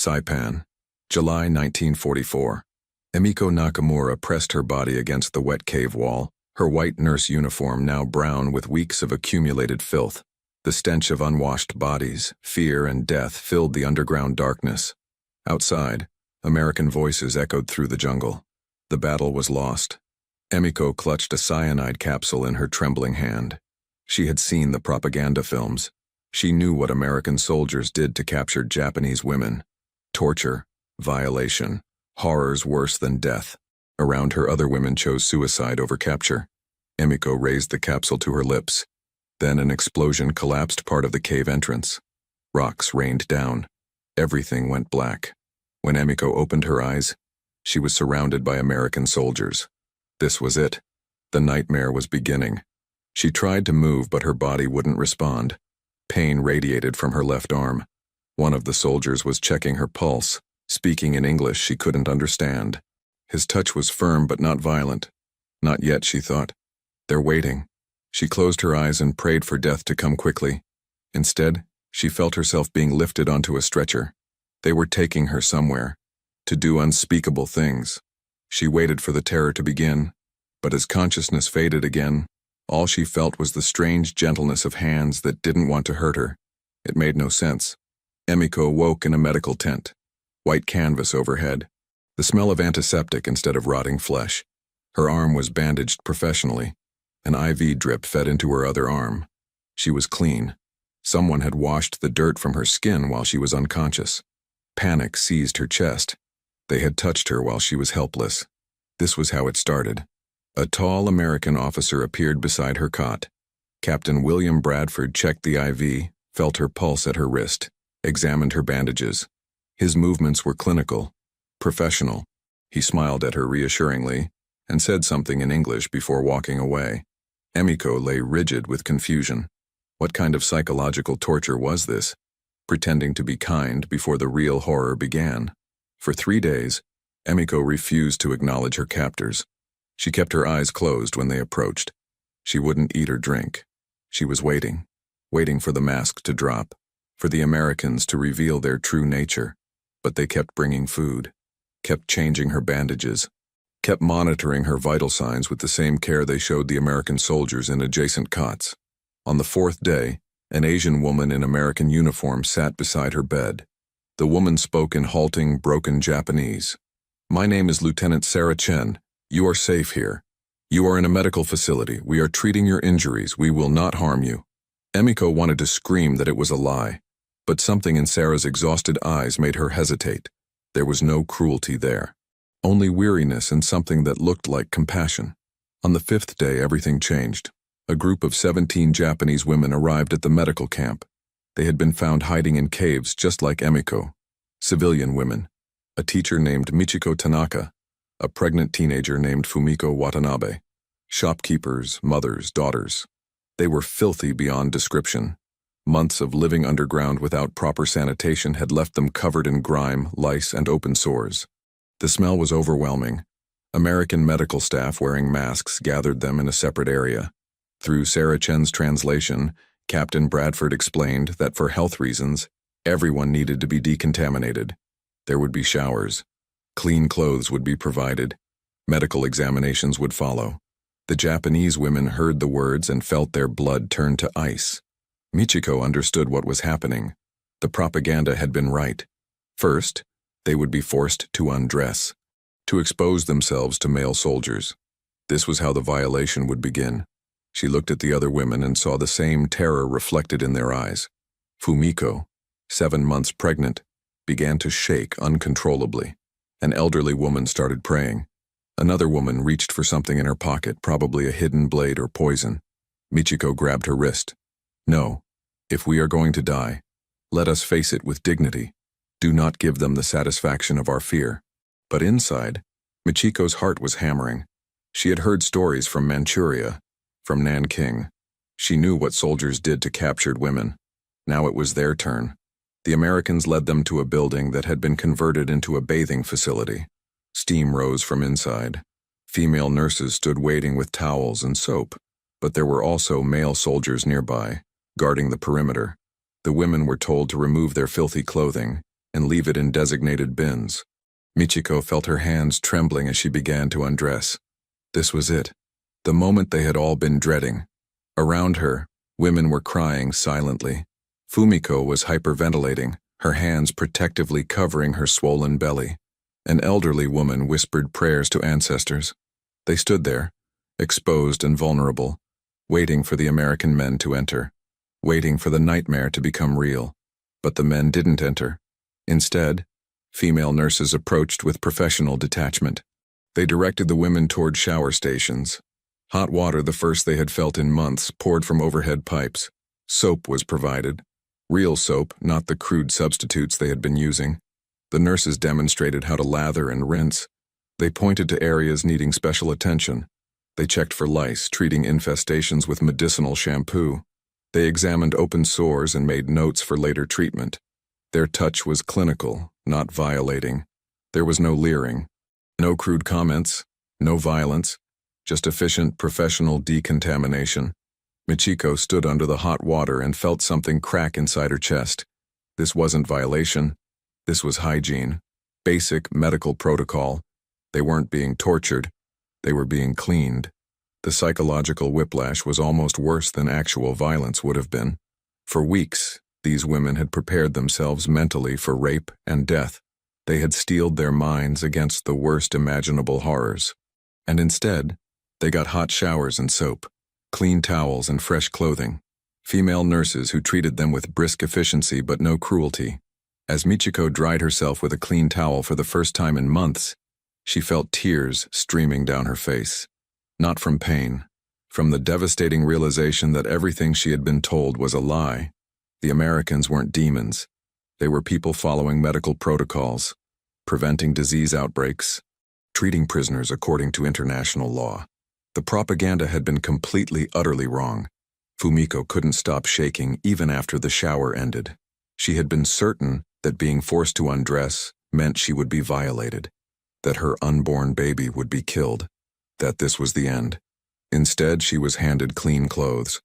Saipan, July 1944. Emiko Nakamura pressed her body against the wet cave wall, her white nurse uniform now brown with weeks of accumulated filth. The stench of unwashed bodies, fear, and death filled the underground darkness. Outside, American voices echoed through the jungle. The battle was lost. Emiko clutched a cyanide capsule in her trembling hand. She had seen the propaganda films. She knew what American soldiers did to captured Japanese women. Torture, violation, horrors worse than death. Around her, other women chose suicide over capture. Emiko raised the capsule to her lips. Then an explosion collapsed part of the cave entrance. Rocks rained down. Everything went black. When Emiko opened her eyes, she was surrounded by American soldiers. This was it. The nightmare was beginning. She tried to move, but her body wouldn't respond. Pain radiated from her left arm. One of the soldiers was checking her pulse, speaking in English she couldn't understand. His touch was firm but not violent. Not yet, she thought. They're waiting. She closed her eyes and prayed for death to come quickly. Instead, she felt herself being lifted onto a stretcher. They were taking her somewhere, to do unspeakable things. She waited for the terror to begin, but as consciousness faded again, all she felt was the strange gentleness of hands that didn't want to hurt her. It made no sense. Emiko woke in a medical tent. White canvas overhead. The smell of antiseptic instead of rotting flesh. Her arm was bandaged professionally. An IV drip fed into her other arm. She was clean. Someone had washed the dirt from her skin while she was unconscious. Panic seized her chest. They had touched her while she was helpless. This was how it started. A tall American officer appeared beside her cot. Captain William Bradford checked the IV, felt her pulse at her wrist, examined her bandages. His movements were clinical, professional. He smiled at her reassuringly and said something in English before walking away. Emiko lay rigid with confusion. What kind of psychological torture was this? Pretending to be kind before the real horror began. For 3 days, Emiko refused to acknowledge her captors. She kept her eyes closed when they approached. She wouldn't eat or drink. She was waiting for the mask to drop, for the Americans to reveal their true nature. But they kept bringing food, kept changing her bandages, kept monitoring her vital signs with the same care they showed the American soldiers in adjacent cots. On the 4th day, an Asian woman in American uniform sat beside her bed. The woman spoke in halting, broken Japanese. "My name is Lieutenant Sarah Chen. You are safe here. You are in a medical facility. We are treating your injuries. We will not harm you." Emiko wanted to scream that it was a lie, but something in Sarah's exhausted eyes made her hesitate. There was no cruelty there. Only weariness and something that looked like compassion. On the 5th day, everything changed. A group of 17 Japanese women arrived at the medical camp. They had been found hiding in caves just like Emiko. Civilian women. A teacher named Michiko Tanaka. A pregnant teenager named Fumiko Watanabe. Shopkeepers, mothers, daughters. They were filthy beyond description. Months of living underground without proper sanitation had left them covered in grime, lice, and open sores. The smell was overwhelming. American medical staff wearing masks gathered them in a separate area. Through Sarah Chen's translation, Captain Bradford explained that for health reasons, everyone needed to be decontaminated. There would be showers. Clean clothes would be provided. Medical examinations would follow. The Japanese women heard the words and felt their blood turn to ice. Michiko understood what was happening. The propaganda had been right. First, they would be forced to undress, to expose themselves to male soldiers. This was how the violation would begin. She looked at the other women and saw the same terror reflected in their eyes. Fumiko, 7 months pregnant, began to shake uncontrollably. An elderly woman started praying. Another woman reached for something in her pocket, probably a hidden blade or poison. Michiko grabbed her wrist. "No, if we are going to die, let us face it with dignity. Do not give them the satisfaction of our fear." But inside, Michiko's heart was hammering. She had heard stories from Manchuria, from Nanking. She knew what soldiers did to captured women. Now it was their turn. The Americans led them to a building that had been converted into a bathing facility. Steam rose from inside. Female nurses stood waiting with towels and soap, but there were also male soldiers nearby, guarding the perimeter. The women were told to remove their filthy clothing, and leave it in designated bins. Michiko felt her hands trembling as she began to undress. This was it, the moment they had all been dreading. Around her, women were crying silently. Fumiko was hyperventilating, her hands protectively covering her swollen belly. An elderly woman whispered prayers to ancestors. They stood there, exposed and vulnerable, waiting for the American men to enter, waiting for the nightmare to become real. But the men didn't enter. Instead, female nurses approached with professional detachment. They directed the women toward shower stations. Hot water, the first they had felt in months, poured from overhead pipes. Soap was provided. Real soap, not the crude substitutes they had been using. The nurses demonstrated how to lather and rinse. They pointed to areas needing special attention. They checked for lice, treating infestations with medicinal shampoo. They examined open sores and made notes for later treatment. Their touch was clinical, not violating. There was no leering, no crude comments, no violence, just efficient professional decontamination. Michiko stood under the hot water and felt something crack inside her chest. This wasn't violation. This was hygiene. Basic medical protocol. They weren't being tortured. They were being cleaned. The psychological whiplash was almost worse than actual violence would have been. For weeks, these women had prepared themselves mentally for rape and death. They had steeled their minds against the worst imaginable horrors. And instead, they got hot showers and soap, clean towels and fresh clothing, female nurses who treated them with brisk efficiency but no cruelty. As Michiko dried herself with a clean towel for the first time in months, she felt tears streaming down her face. Not from pain, from the devastating realization that everything she had been told was a lie. The Americans weren't demons. They were people following medical protocols, preventing disease outbreaks, treating prisoners according to international law. The propaganda had been completely, utterly wrong. Fumiko couldn't stop shaking even after the shower ended. She had been certain that being forced to undress meant she would be violated, that her unborn baby would be killed, that this was the end. Instead, she was handed clean clothes,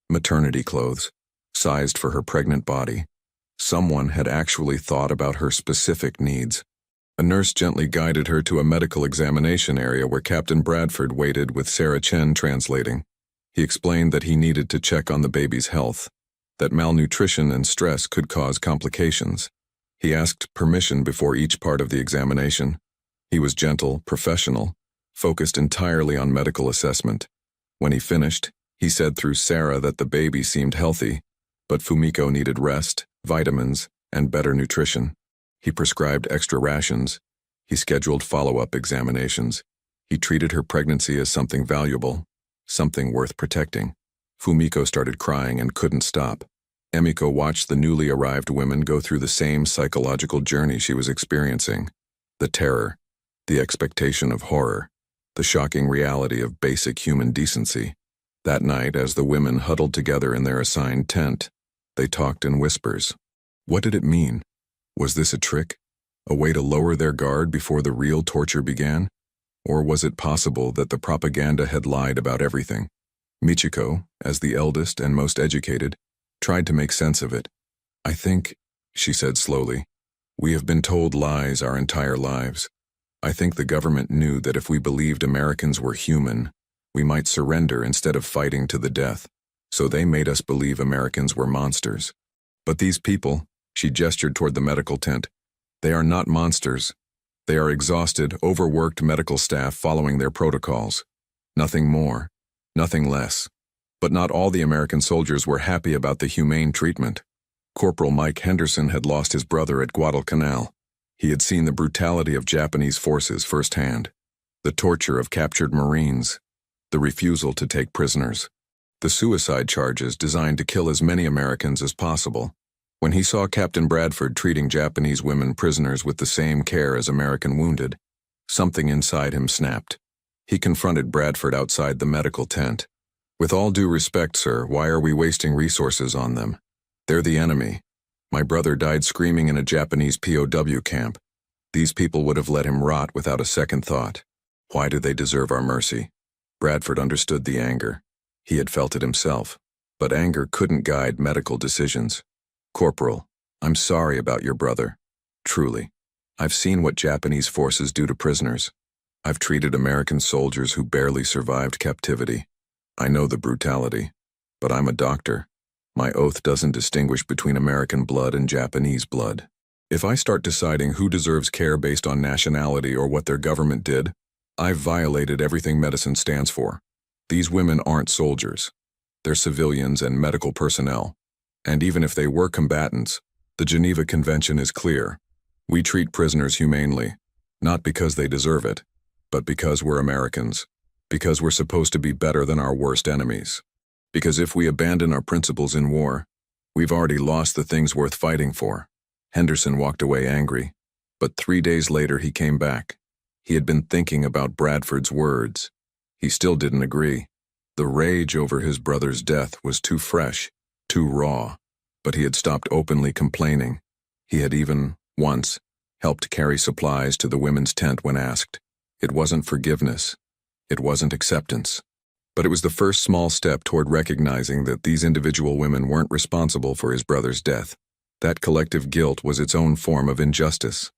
maternity clothes, sized for her pregnant body. Someone had actually thought about her specific needs. A nurse gently guided her to a medical examination area where Captain Bradford waited with Sarah Chen translating. He explained that he needed to check on the baby's health, that malnutrition and stress could cause complications. He asked permission before each part of the examination. He was gentle, professional, focused entirely on medical assessment. When he finished, he said through Sarah that the baby seemed healthy, but Fumiko needed rest, vitamins, and better nutrition. He prescribed extra rations. He scheduled follow-up examinations. He treated her pregnancy as something valuable, something worth protecting. Fumiko started crying and couldn't stop. Emiko watched the newly arrived women go through the same psychological journey she was experiencing. The terror, the expectation of horror, the shocking reality of basic human decency. That night, as the women huddled together in their assigned tent, they talked in whispers. What did it mean? Was this a trick? A way to lower their guard before the real torture began? Or was it possible that the propaganda had lied about everything? Michiko, as the eldest and most educated, tried to make sense of it. I think, she said slowly, we have been told lies our entire lives. I think the government knew that if we believed Americans were human, we might surrender instead of fighting to the death. So they made us believe Americans were monsters. But these people, she gestured toward the medical tent, they are not monsters. They are exhausted, overworked medical staff following their protocols. Nothing more, nothing less. But not all the American soldiers were happy about the humane treatment. Corporal Mike Henderson had lost his brother at Guadalcanal. He had seen the brutality of Japanese forces firsthand, the torture of captured Marines, the refusal to take prisoners, the suicide charges designed to kill as many Americans as possible. When he saw Captain Bradford treating Japanese women prisoners with the same care as American wounded, something inside him snapped. He confronted Bradford outside the medical tent. With all due respect, sir, why are we wasting resources on them? They're the enemy. My brother died screaming in a Japanese POW camp. These people would have let him rot without a second thought. Why do they deserve our mercy? Bradford understood the anger. He had felt it himself. But anger couldn't guide medical decisions. Corporal, I'm sorry about your brother. Truly. I've seen what Japanese forces do to prisoners. I've treated American soldiers who barely survived captivity. I know the brutality. But I'm a doctor. My oath doesn't distinguish between American blood and Japanese blood. If I start deciding who deserves care based on nationality or what their government did, I've violated everything medicine stands for. These women aren't soldiers. They're civilians and medical personnel. And even if they were combatants, the Geneva Convention is clear. We treat prisoners humanely, not because they deserve it, but because we're Americans, because we're supposed to be better than our worst enemies. Because if we abandon our principles in war, we've already lost the things worth fighting for. Henderson walked away angry, but 3 days later he came back. He had been thinking about Bradford's words. He still didn't agree. The rage over his brother's death was too fresh, too raw, but he had stopped openly complaining. He had even, once, helped carry supplies to the women's tent when asked. It wasn't forgiveness. It wasn't acceptance. But it was the first small step toward recognizing that these individual women weren't responsible for his brother's death. That collective guilt was its own form of injustice.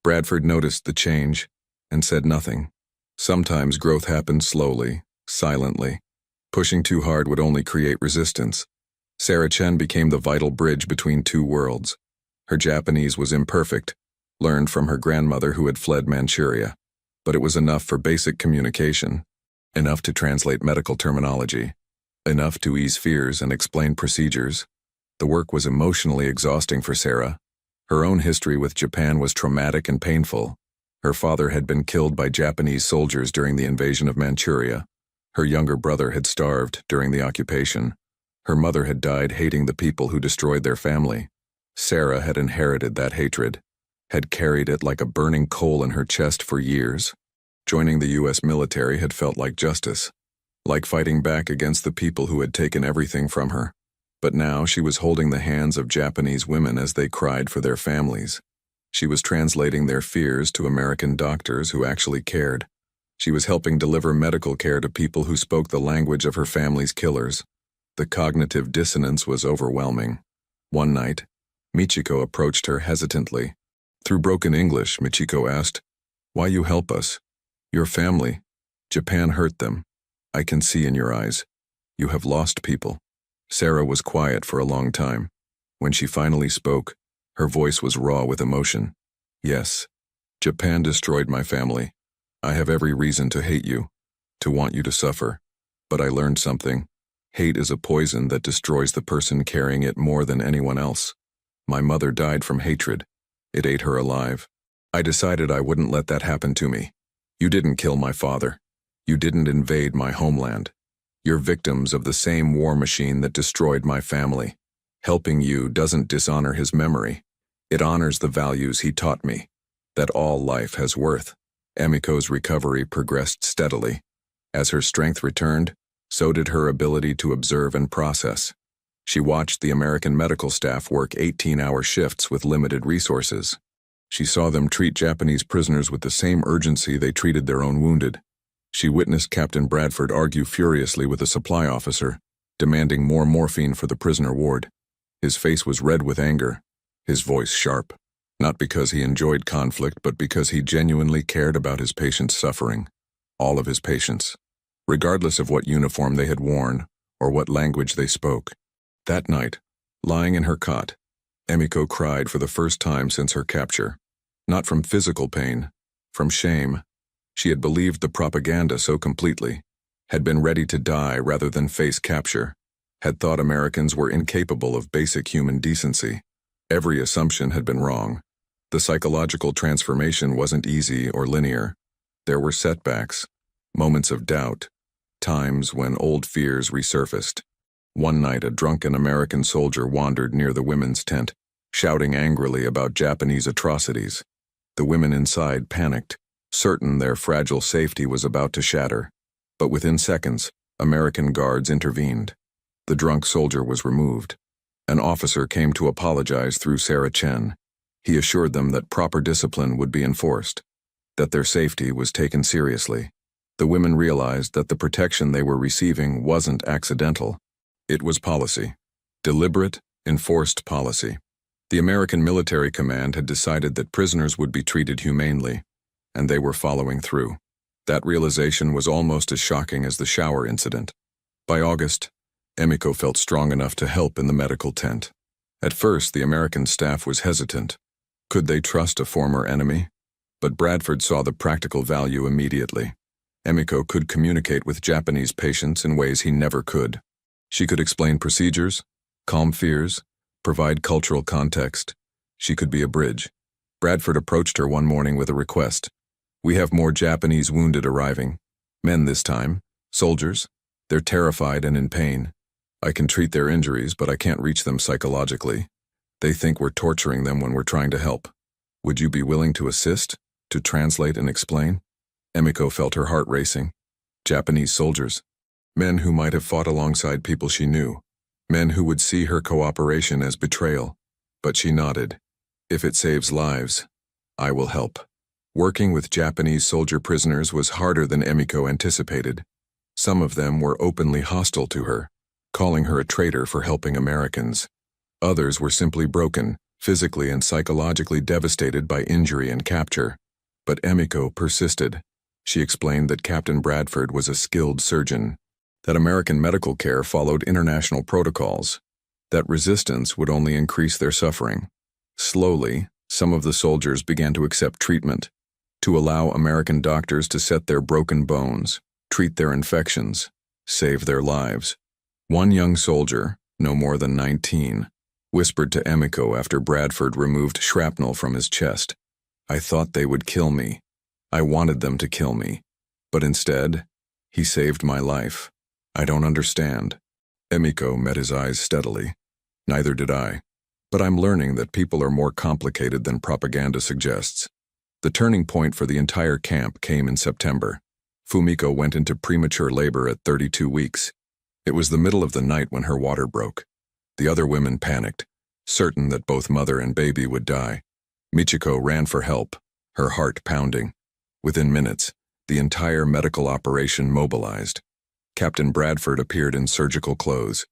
Bradford noticed the change and said nothing. Sometimes growth happened slowly, silently. Pushing too hard would only create resistance. Sarah Chen became the vital bridge between two worlds. Her Japanese was imperfect, learned from her grandmother who had fled Manchuria. But it was enough for basic communication. Enough to translate medical terminology, enough to ease fears and explain procedures. The work was emotionally exhausting for Sarah. Her own history with Japan was traumatic and painful. Her father had been killed by Japanese soldiers during the invasion of Manchuria. Her younger brother had starved during the occupation. Her mother had died hating the people who destroyed their family. Sarah had inherited that hatred, had carried it like a burning coal in her chest for years. Joining the U.S. military had felt like justice, like fighting back against the people who had taken everything from her. But now she was holding the hands of Japanese women as they cried for their families. She was translating their fears to American doctors who actually cared. She was helping deliver medical care to people who spoke the language of her family's killers. The cognitive dissonance was overwhelming. One night, Michiko approached her hesitantly. Through broken English, Michiko asked, "Why you help us? Your family. Japan hurt them. I can see in your eyes. You have lost people." Sarah was quiet for a long time. When she finally spoke, her voice was raw with emotion. "Yes, Japan destroyed my family. I have every reason to hate you, to want you to suffer. But I learned something. Hate is a poison that destroys the person carrying it more than anyone else. My mother died from hatred. It ate her alive. I decided I wouldn't let that happen to me. You didn't kill my father. You didn't invade my homeland. You're victims of the same war machine that destroyed my family. Helping you doesn't dishonor his memory. It honors the values he taught me, that all life has worth." Emiko's recovery progressed steadily. As her strength returned, so did her ability to observe and process. She watched the American medical staff work 18-hour shifts with limited resources. She saw them treat Japanese prisoners with the same urgency they treated their own wounded. She witnessed Captain Bradford argue furiously with a supply officer, demanding more morphine for the prisoner ward. His face was red with anger, his voice sharp, not because he enjoyed conflict, but because he genuinely cared about his patients' suffering. All of his patients, regardless of what uniform they had worn or what language they spoke. That night, lying in her cot, Emiko cried for the first time since her capture. Not from physical pain, from shame. She had believed the propaganda so completely, had been ready to die rather than face capture, had thought Americans were incapable of basic human decency. Every assumption had been wrong. The psychological transformation wasn't easy or linear. There were setbacks, moments of doubt, times when old fears resurfaced. One night, a drunken American soldier wandered near the women's tent, shouting angrily about Japanese atrocities. The women inside panicked, certain their fragile safety was about to shatter. But within seconds, American guards intervened. The drunk soldier was removed. An officer came to apologize through Sarah Chen. He assured them that proper discipline would be enforced, that their safety was taken seriously. The women realized that the protection they were receiving wasn't accidental. It was policy. Deliberate, enforced policy. The American military command had decided that prisoners would be treated humanely, and they were following through. That realization was almost as shocking as the shower incident. By August, Emiko felt strong enough to help in the medical tent. At first, the American staff was hesitant. Could they trust a former enemy? But Bradford saw the practical value immediately. Emiko could communicate with Japanese patients in ways he never could. She could explain procedures, calm fears, provide cultural context. She could be a bridge. Bradford approached her one morning with a request. "We have more Japanese wounded arriving. Men this time. Soldiers. They're terrified and in pain. I can treat their injuries, but I can't reach them psychologically. They think we're torturing them when we're trying to help. Would you be willing to assist, to translate and explain?" Emiko felt her heart racing. Japanese soldiers. Men who might have fought alongside people she knew. Men who would see her cooperation as betrayal. But she nodded. "If it saves lives, I will help." Working with Japanese soldier prisoners was harder than Emiko anticipated. Some of them were openly hostile to her, calling her a traitor for helping Americans. Others were simply broken, physically and psychologically devastated by injury and capture. But Emiko persisted. She explained that Captain Bradford was a skilled surgeon, that American medical care followed international protocols, that resistance would only increase their suffering. Slowly, some of the soldiers began to accept treatment, to allow American doctors to set their broken bones, treat their infections, save their lives. One young soldier, no more than 19, whispered to Emiko after Bradford removed shrapnel from his chest. "I thought they would kill me. I wanted them to kill me. But instead, he saved my life. I don't understand." Emiko met his eyes steadily. "Neither did I. But I'm learning that people are more complicated than propaganda suggests." The turning point for the entire camp came in September. Fumiko went into premature labor at 32 weeks. It was the middle of the night when her water broke. The other women panicked, certain that both mother and baby would die. Michiko ran for help, her heart pounding. Within minutes, the entire medical operation mobilized. Captain Bradford appeared in surgical clothes.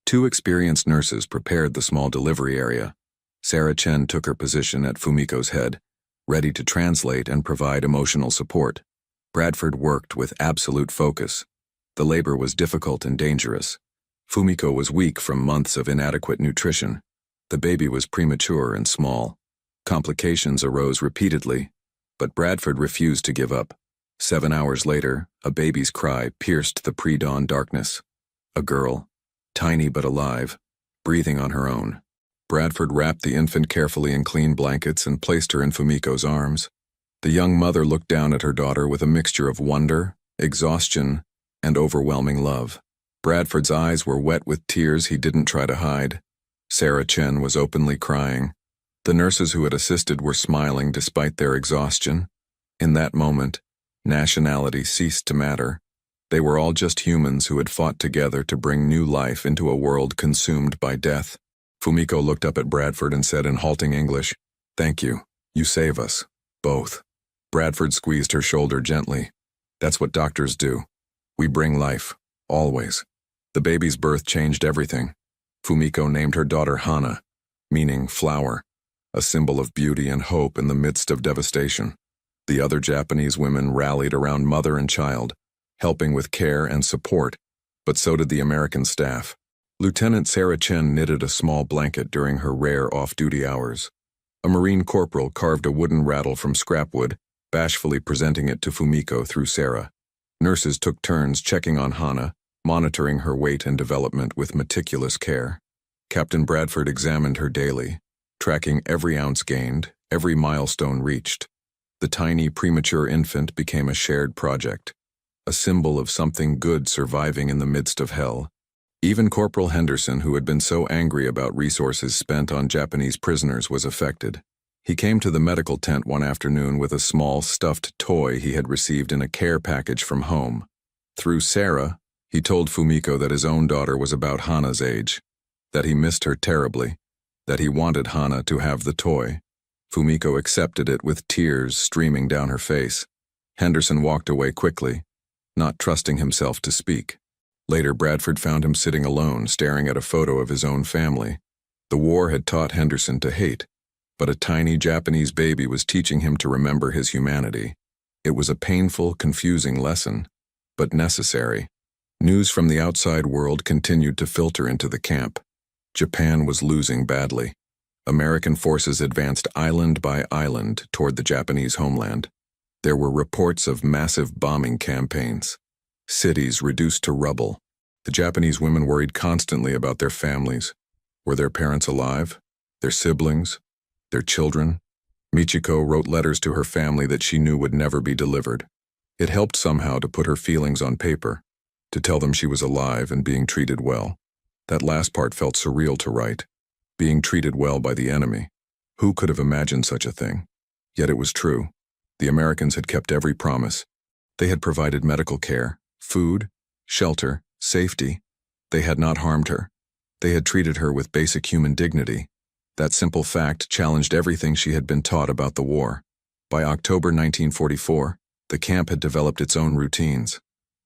2 experienced nurses prepared the small delivery area. Sarah Chen took her position at Fumiko's head, ready to translate and provide emotional support. Bradford worked with absolute focus. The labor was difficult and dangerous. Fumiko was weak from months of inadequate nutrition. The baby was premature and small. Complications arose repeatedly, but Bradford refused to give up. 7 hours later, a baby's cry pierced the pre-dawn darkness. A girl, tiny but alive, breathing on her own. Bradford wrapped the infant carefully in clean blankets and placed her in Fumiko's arms. The young mother looked down at her daughter with a mixture of wonder, exhaustion, and overwhelming love. Bradford's eyes were wet with tears he didn't try to hide. Sarah Chen was openly crying. The nurses who had assisted were smiling despite their exhaustion. In that moment, nationality ceased to matter. They were all just humans who had fought together to bring new life into a world consumed by death. Fumiko looked up at Bradford and said in halting English, "Thank you. You save us. Both." Bradford squeezed her shoulder gently. "That's what doctors do. We bring life. Always." The baby's birth changed everything. Fumiko named her daughter Hana, meaning flower, a symbol of beauty and hope in the midst of devastation. The other Japanese women rallied around mother and child, helping with care and support, but so did the American staff. Lieutenant Sarah Chen knitted a small blanket during her rare off-duty hours. A Marine corporal carved a wooden rattle from scrap wood, bashfully presenting it to Fumiko through Sarah. Nurses took turns checking on Hana, monitoring her weight and development with meticulous care. Captain Bradford examined her daily, tracking every ounce gained, every milestone reached. The tiny premature infant became a shared project, a symbol of something good surviving in the midst of hell. Even Corporal Henderson, who had been so angry about resources spent on Japanese prisoners, was affected. He came to the medical tent one afternoon with a small stuffed toy he had received in a care package from home. Through Sarah, he told Fumiko that his own daughter was about Hana's age, that he missed her terribly, that he wanted Hana to have the toy. Fumiko accepted it with tears streaming down her face. Henderson walked away quickly, not trusting himself to speak. Later, Bradford found him sitting alone, staring at a photo of his own family. The war had taught Henderson to hate, but a tiny Japanese baby was teaching him to remember his humanity. It was a painful, confusing lesson, but necessary. News from the outside world continued to filter into the camp. Japan was losing badly. American forces advanced island by island toward the Japanese homeland. There were reports of massive bombing campaigns. Cities reduced to rubble. The Japanese women worried constantly about their families. Were their parents alive? Their siblings? Their children? Michiko wrote letters to her family that she knew would never be delivered. It helped somehow to put her feelings on paper, to tell them she was alive and being treated well. That last part felt surreal to write. Being treated well by the enemy. Who could have imagined such a thing? Yet it was true. The Americans had kept every promise. They had provided medical care, food, shelter, safety. They had not harmed her. They had treated her with basic human dignity. That simple fact challenged everything she had been taught about the war. By October 1944, the camp had developed its own routines.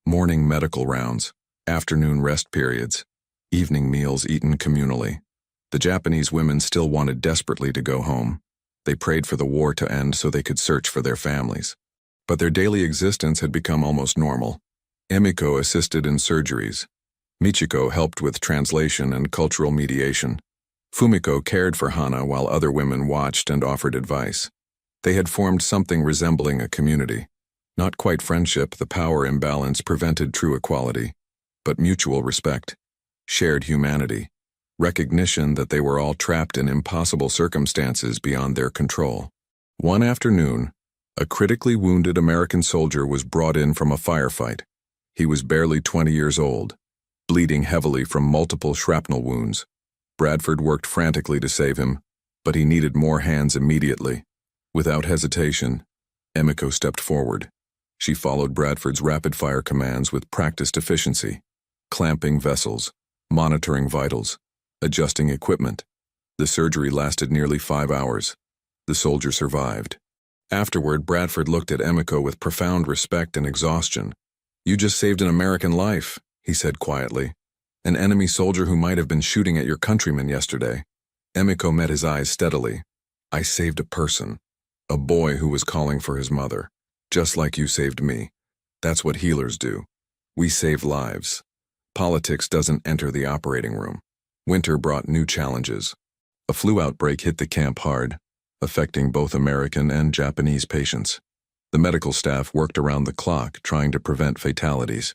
Morning medical rounds, afternoon rest periods, evening meals eaten communally. The Japanese women still wanted desperately to go home. They prayed for the war to end so they could search for their families. But their daily existence had become almost normal. Emiko assisted in surgeries. Michiko helped with translation and cultural mediation. Fumiko cared for Hana while other women watched and offered advice. They had formed something resembling a community. Not quite friendship, the power imbalance prevented true equality, but mutual respect, shared humanity, recognition that they were all trapped in impossible circumstances beyond their control. One afternoon, a critically wounded American soldier was brought in from a firefight. He was barely 20 years old, bleeding heavily from multiple shrapnel wounds. Bradford worked frantically to save him, but he needed more hands immediately. Without hesitation, Emiko stepped forward. She followed Bradford's rapid-fire commands with practiced efficiency, clamping vessels, monitoring vitals, adjusting equipment. The surgery lasted nearly 5 hours. The soldier survived. Afterward, Bradford looked at Emiko with profound respect and exhaustion. "You just saved an American life," he said quietly. "An enemy soldier who might have been shooting at your countrymen yesterday." Emiko met his eyes steadily. "I saved a person, a boy who was calling for his mother, just like you saved me. That's what healers do. We save lives. Politics doesn't enter the operating room." Winter brought new challenges. A flu outbreak hit the camp hard, affecting both American and Japanese patients. The medical staff worked around the clock trying to prevent fatalities.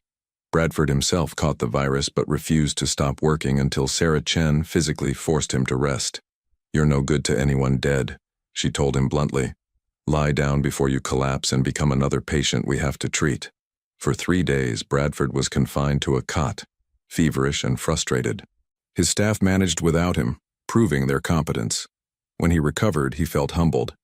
Bradford himself caught the virus but refused to stop working until Sarah Chen physically forced him to rest. "You're no good to anyone dead," she told him bluntly. "Lie down before you collapse and become another patient we have to treat." For 3 days, Bradford was confined to a cot, feverish and frustrated. His staff managed without him, proving their competence. When he recovered, he felt humbled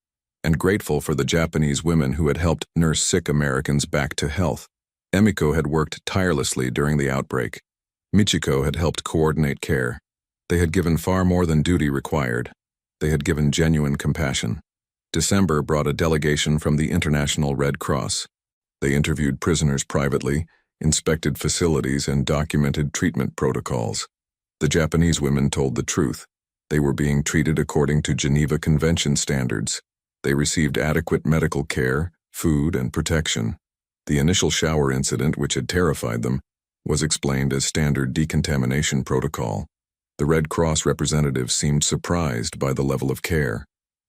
and grateful for the Japanese women who had helped nurse sick Americans back to health. Emiko had worked tirelessly during the outbreak. Michiko had helped coordinate care. They had given far more than duty required. They had given genuine compassion. December brought a delegation from the International Red Cross. They interviewed prisoners privately, inspected facilities, and documented treatment protocols. The Japanese women told the truth. They were being treated according to Geneva Convention standards. They received adequate medical care, food, and protection. The initial shower incident, which had terrified them, was explained as standard decontamination protocol. The Red Cross representatives seemed surprised by the level of care.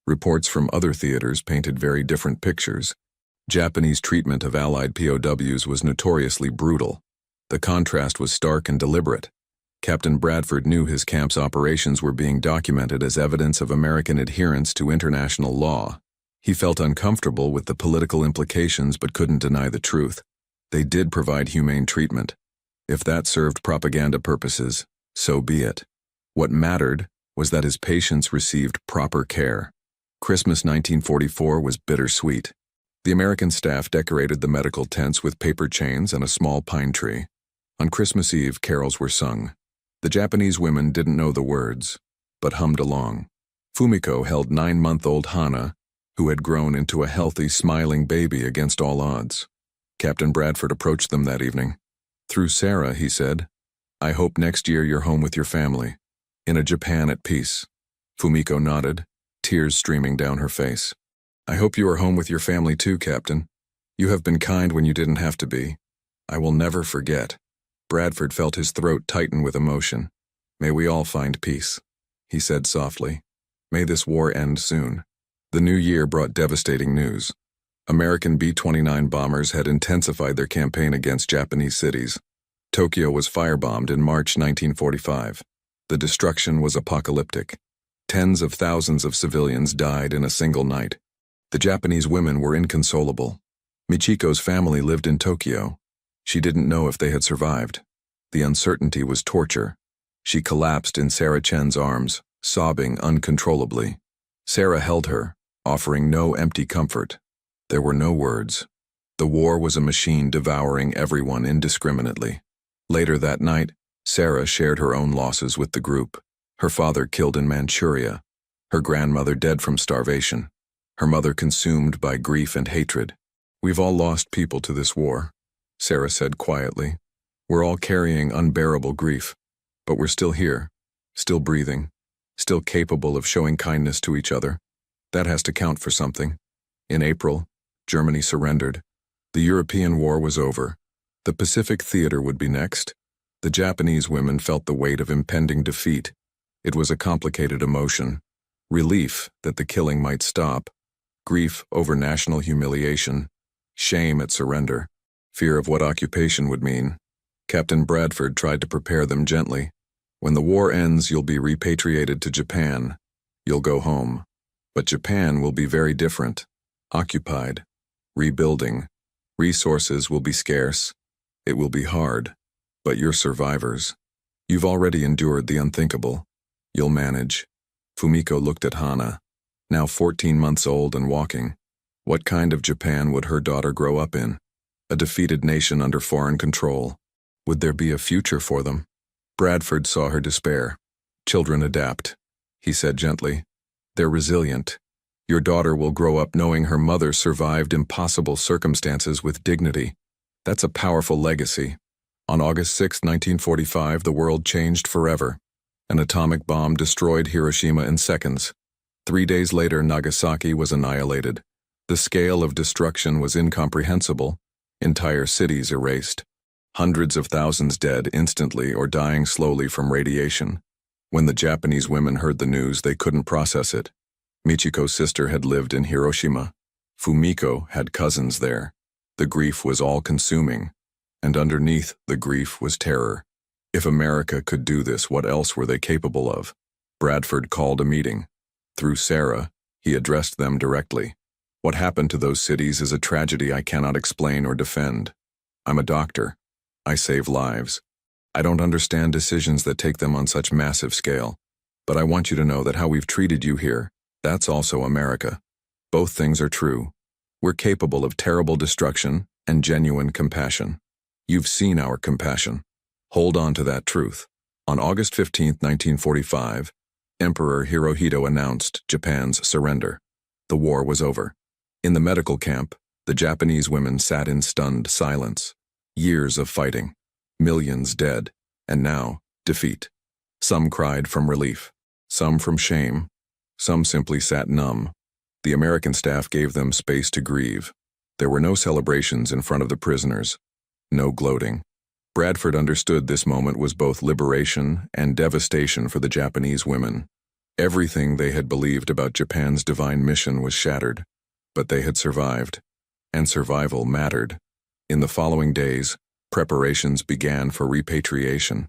Reports from other theaters painted very different pictures. Japanese treatment of Allied POWs was notoriously brutal. The contrast was stark and deliberate. Captain Bradford knew his camp's operations were being documented as evidence of American adherence to international law. He felt uncomfortable with the political implications but couldn't deny the truth. They did provide humane treatment. If that served propaganda purposes, so be it. What mattered was that his patients received proper care. Christmas 1944 was bittersweet. The American staff decorated the medical tents with paper chains and a small pine tree. On Christmas Eve, carols were sung. The Japanese women didn't know the words, but hummed along. Fumiko held 9-month-old Hana, who had grown into a healthy, smiling baby against all odds. Captain Bradford approached them that evening. "Through Sarah," he said, "I hope next year you're home with your family." In a Japan at peace. Fumiko nodded, tears streaming down her face. I hope you are home with your family too, Captain. You have been kind when you didn't have to be. I will never forget. Bradford felt his throat tighten with emotion. May we all find peace, he said softly. May this war end soon. The new year brought devastating news. American B-29 bombers had intensified their campaign against Japanese cities. Tokyo was firebombed in March 1945. The destruction was apocalyptic. Tens of thousands of civilians died in a single night. The Japanese women were inconsolable. Michiko's family lived in Tokyo. She didn't know if they had survived. The uncertainty was torture. She collapsed in Sarah Chen's arms, sobbing uncontrollably. Sarah held her, offering no empty comfort. There were no words. The war was a machine devouring everyone indiscriminately. Later that night, Sarah shared her own losses with the group. Her father killed in Manchuria. Her grandmother dead from starvation. Her mother consumed by grief and hatred. We've all lost people to this war, Sarah said quietly. We're all carrying unbearable grief, but we're still here, still breathing, still capable of showing kindness to each other. That has to count for something. In April, Germany surrendered. The European war was over. The Pacific Theater would be next. The Japanese women felt the weight of impending defeat. It was a complicated emotion. Relief that the killing might stop. Grief over national humiliation. Shame at surrender. Fear of what occupation would mean. Captain Bradford tried to prepare them gently. When the war ends, you'll be repatriated to Japan. You'll go home. But Japan will be very different. Occupied. Rebuilding. Resources will be scarce. It will be hard. But you're survivors. You've already endured the unthinkable. You'll manage. Fumiko looked at Hana, now 14 months old and walking. What kind of Japan would her daughter grow up in? A defeated nation under foreign control. Would there be a future for them? Bradford saw her despair. Children adapt, he said gently. They're resilient. Your daughter will grow up knowing her mother survived impossible circumstances with dignity. That's a powerful legacy. On August 6, 1945, the world changed forever. An atomic bomb destroyed Hiroshima in seconds. 3 days later, Nagasaki was annihilated. The scale of destruction was incomprehensible. Entire cities erased. Hundreds of thousands dead instantly or dying slowly from radiation. When the Japanese women heard the news, they couldn't process it. Michiko's sister had lived in Hiroshima. Fumiko had cousins there. The grief was all-consuming, and underneath the grief was terror. If America could do this, what else were they capable of? Bradford called a meeting. Through Sarah, he addressed them directly. What happened to those cities is a tragedy I cannot explain or defend. I'm a doctor. I save lives. I don't understand decisions that take them on such massive scale. But I want you to know that how we've treated you here, that's also America. Both things are true. We're capable of terrible destruction and genuine compassion. You've seen our compassion. Hold on to that truth. On August 15, 1945, Emperor Hirohito announced Japan's surrender. The war was over. In the medical camp, the Japanese women sat in stunned silence. Years of fighting, millions dead, and now, defeat. Some cried from relief, some from shame, some simply sat numb. The American staff gave them space to grieve. There were no celebrations in front of the prisoners, no gloating. Bradford understood this moment was both liberation and devastation for the Japanese women. Everything they had believed about Japan's divine mission was shattered, but they had survived, and survival mattered. In the following days, preparations began for repatriation.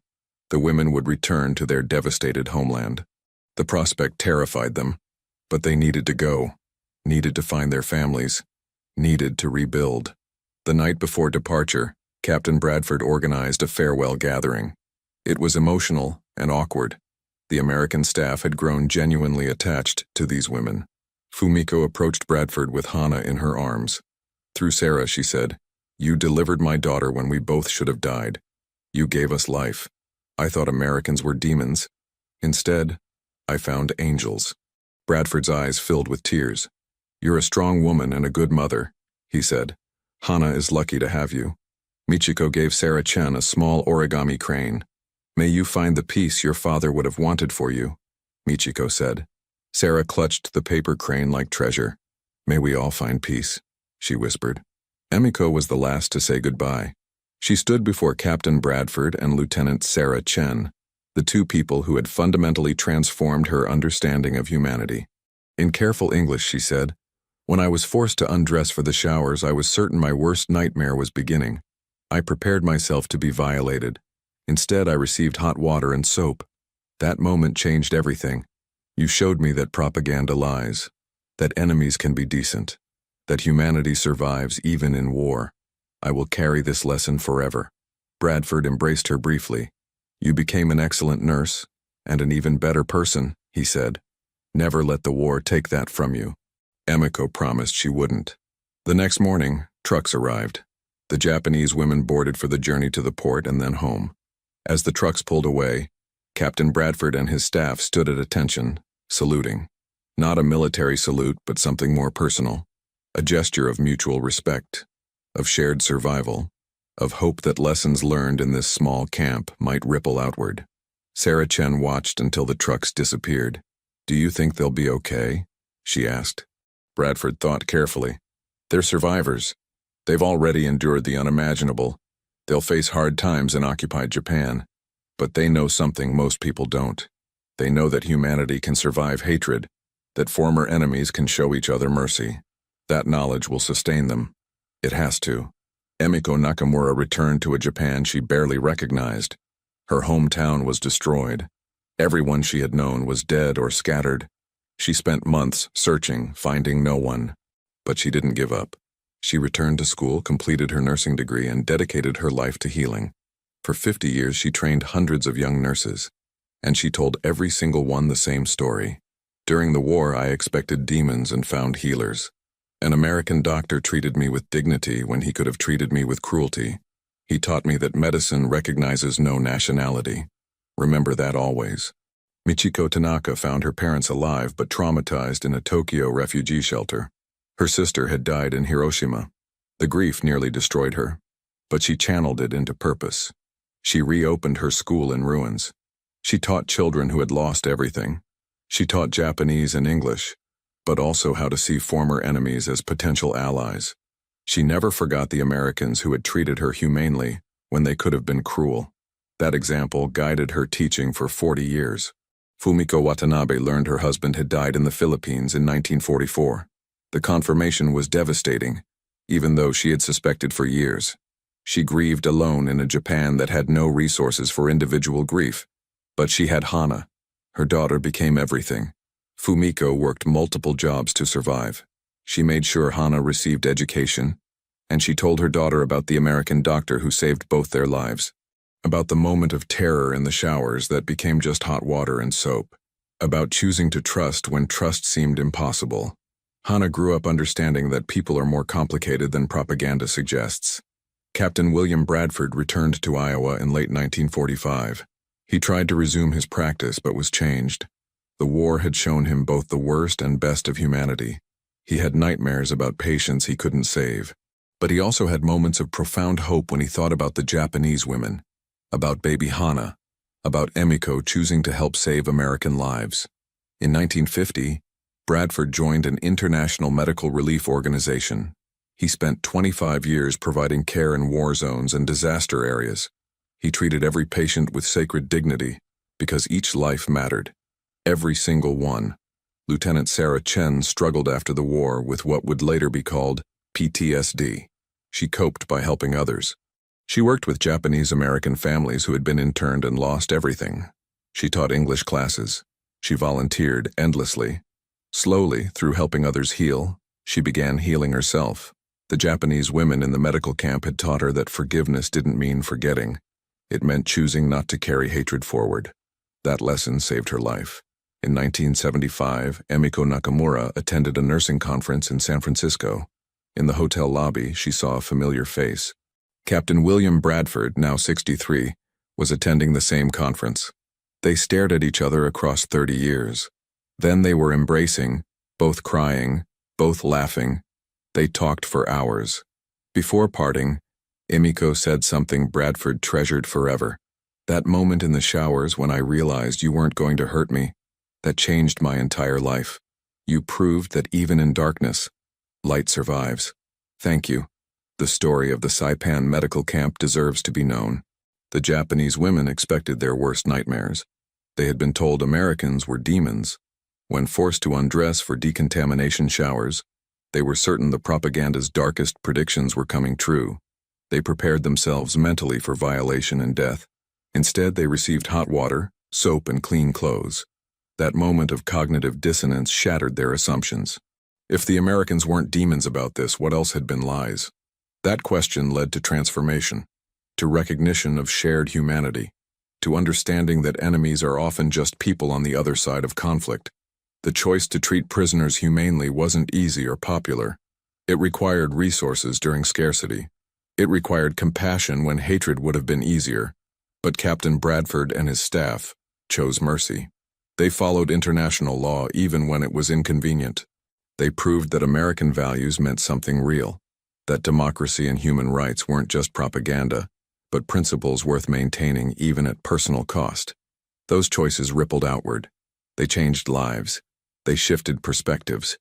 The women would return to their devastated homeland. The prospect terrified them, but they needed to go, needed to find their families, needed to rebuild. The night before departure, Captain Bradford organized a farewell gathering. It was emotional and awkward. The American staff had grown genuinely attached to these women. Fumiko approached Bradford with Hana in her arms. Through Sarah, she said, "You delivered my daughter when we both should have died. You gave us life. I thought Americans were demons. Instead, I found angels." Bradford's eyes filled with tears. "You're a strong woman and a good mother," he said. "Hana is lucky to have you." Michiko gave Sarah Chen a small origami crane. May you find the peace your father would have wanted for you, Michiko said. Sarah clutched the paper crane like treasure. May we all find peace, she whispered. Emiko was the last to say goodbye. She stood before Captain Bradford and Lieutenant Sarah Chen, the two people who had fundamentally transformed her understanding of humanity. In careful English, she said, "When I was forced to undress for the showers, I was certain my worst nightmare was beginning. I prepared myself to be violated. Instead, I received hot water and soap. That moment changed everything. You showed me that propaganda lies, that enemies can be decent, that humanity survives even in war. I will carry this lesson forever." Bradford embraced her briefly. "You became an excellent nurse, and an even better person," he said. "Never let the war take that from you." Emiko promised she wouldn't. The next morning, trucks arrived. The Japanese women boarded for the journey to the port and then home. As the trucks pulled away, Captain Bradford and his staff stood at attention, saluting. Not a military salute, but something more personal. A gesture of mutual respect, of shared survival, of hope that lessons learned in this small camp might ripple outward. Sarah Chen watched until the trucks disappeared. "Do you think they'll be okay?" she asked. Bradford thought carefully. "They're survivors. They've already endured the unimaginable. They'll face hard times in occupied Japan. But they know something most people don't. They know that humanity can survive hatred, that former enemies can show each other mercy. That knowledge will sustain them. It has to." Emiko Nakamura returned to a Japan she barely recognized. Her hometown was destroyed. Everyone she had known was dead or scattered. She spent months searching, finding no one. But she didn't give up. She returned to school, completed her nursing degree, and dedicated her life to healing. For 50 years, she trained hundreds of young nurses. And she told every single one the same story. "During the war, I expected demons and found healers. An American doctor treated me with dignity when he could have treated me with cruelty. He taught me that medicine recognizes no nationality. Remember that always." Michiko Tanaka found her parents alive but traumatized in a Tokyo refugee shelter. Her sister had died in Hiroshima. The grief nearly destroyed her, but she channeled it into purpose. She reopened her school in ruins. She taught children who had lost everything. She taught Japanese and English, but also how to see former enemies as potential allies. She never forgot the Americans who had treated her humanely when they could have been cruel. That example guided her teaching for 40 years. Fumiko Watanabe learned her husband had died in the Philippines in 1944. The confirmation was devastating, even though she had suspected for years. She grieved alone in a Japan that had no resources for individual grief. But she had Hana. Her daughter became everything. Fumiko worked multiple jobs to survive. She made sure Hana received education, and she told her daughter about the American doctor who saved both their lives. About the moment of terror in the showers that became just hot water and soap. About choosing to trust when trust seemed impossible. Hana grew up understanding that people are more complicated than propaganda suggests. Captain William Bradford returned to Iowa in late 1945. He tried to resume his practice but was changed. The war had shown him both the worst and best of humanity. He had nightmares about patients he couldn't save. But he also had moments of profound hope when he thought about the Japanese women, about baby Hana, about Emiko choosing to help save American lives. In 1950, Bradford joined an international medical relief organization. He spent 25 years providing care in war zones and disaster areas. He treated every patient with sacred dignity, because each life mattered. Every single one. Lieutenant Sarah Chen struggled after the war with what would later be called PTSD. She coped by helping others. She worked with Japanese American families who had been interned and lost everything. She taught English classes. She volunteered endlessly. Slowly, through helping others heal, she began healing herself. The Japanese women in the medical camp had taught her that forgiveness didn't mean forgetting. It meant choosing not to carry hatred forward. That lesson saved her life. In 1975, Emiko Nakamura attended a nursing conference in San Francisco. In the hotel lobby, she saw a familiar face. Captain William Bradford, now 63, was attending the same conference. They stared at each other across 30 years. Then they were embracing, both crying, both laughing. They talked for hours. Before parting, Emiko said something Bradford treasured forever. That moment in the showers when I realized you weren't going to hurt me, that changed my entire life. You proved that even in darkness, light survives. Thank you. The story of the Saipan medical camp deserves to be known. The Japanese women expected their worst nightmares. They had been told Americans were demons. When forced to undress for decontamination showers, they were certain the propaganda's darkest predictions were coming true. They prepared themselves mentally for violation and death. Instead, they received hot water, soap, and clean clothes. That moment of cognitive dissonance shattered their assumptions. If the Americans weren't demons about this, what else had been lies? That question led to transformation, to recognition of shared humanity, to understanding that enemies are often just people on the other side of conflict. The choice to treat prisoners humanely wasn't easy or popular. It required resources during scarcity. It required compassion when hatred would have been easier. But Captain Bradford and his staff chose mercy. They followed international law even when it was inconvenient. They proved that American values meant something real, that democracy and human rights weren't just propaganda, but principles worth maintaining even at personal cost. Those choices rippled outward. They changed lives. They shifted perspectives.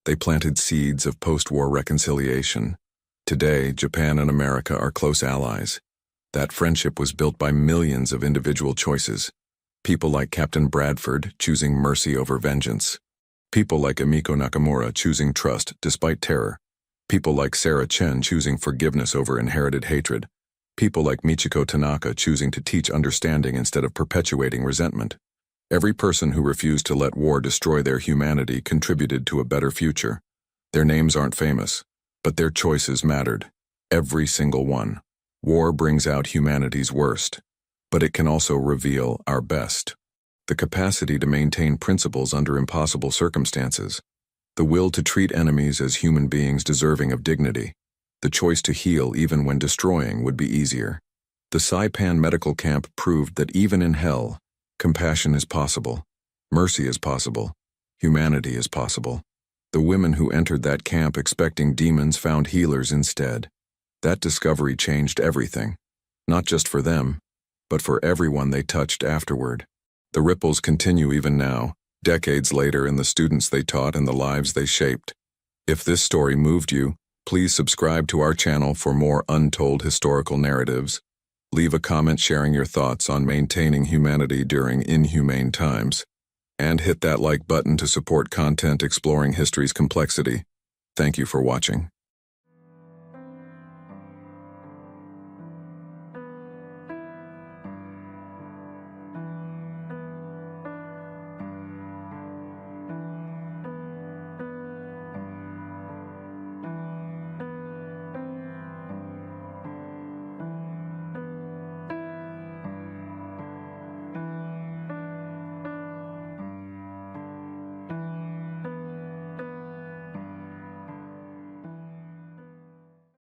They planted seeds of post-war reconciliation. Today, Japan and America are close allies. That friendship was built by millions of individual choices. People like Captain Bradford choosing mercy over vengeance. People like Emiko Nakamura choosing trust despite terror. People like Sarah Chen choosing forgiveness over inherited hatred. People like Michiko Tanaka choosing to teach understanding instead of perpetuating resentment. Every person who refused to let war destroy their humanity contributed to a better future. Their names aren't famous, but their choices mattered. Every single one. War brings out humanity's worst, but it can also reveal our best. The capacity to maintain principles under impossible circumstances. The will to treat enemies as human beings deserving of dignity. The choice to heal even when destroying would be easier. The Saipan medical camp proved that even in hell, compassion is possible, mercy is possible, humanity is possible. The women who entered that camp expecting demons found healers instead. That discovery changed everything, not just for them, but for everyone they touched afterward. The ripples continue even now, decades later, in the students they taught and the lives they shaped. If this story moved you, please subscribe to our channel for more untold historical narratives. Leave a comment sharing your thoughts on maintaining humanity during inhumane times. And hit that like button to support content exploring history's complexity. Thank you for watching.